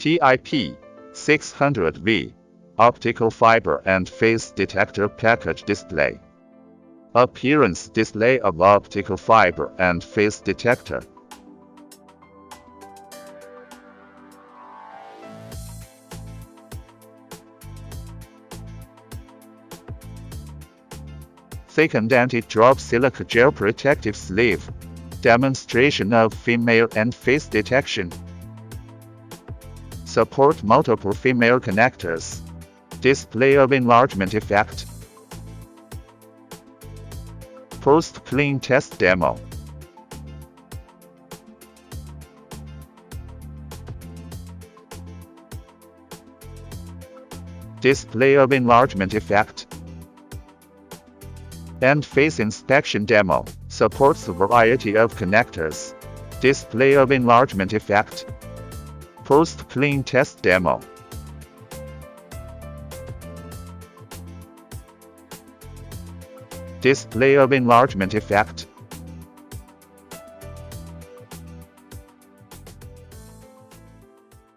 TIP 600V optical fiber and phase detector package display. Appearance display of optical fiber and phase detector. Thickened anti-drop silica gel protective sleeve. Demonstration of female and face detection. Support multiple female connectors. Display of enlargement effect. Post-clean test demo. Display of enlargement effect. And face inspection demo. Supports a variety of connectors. Display of enlargement effect. Post-clean test demo. Display of enlargement effect.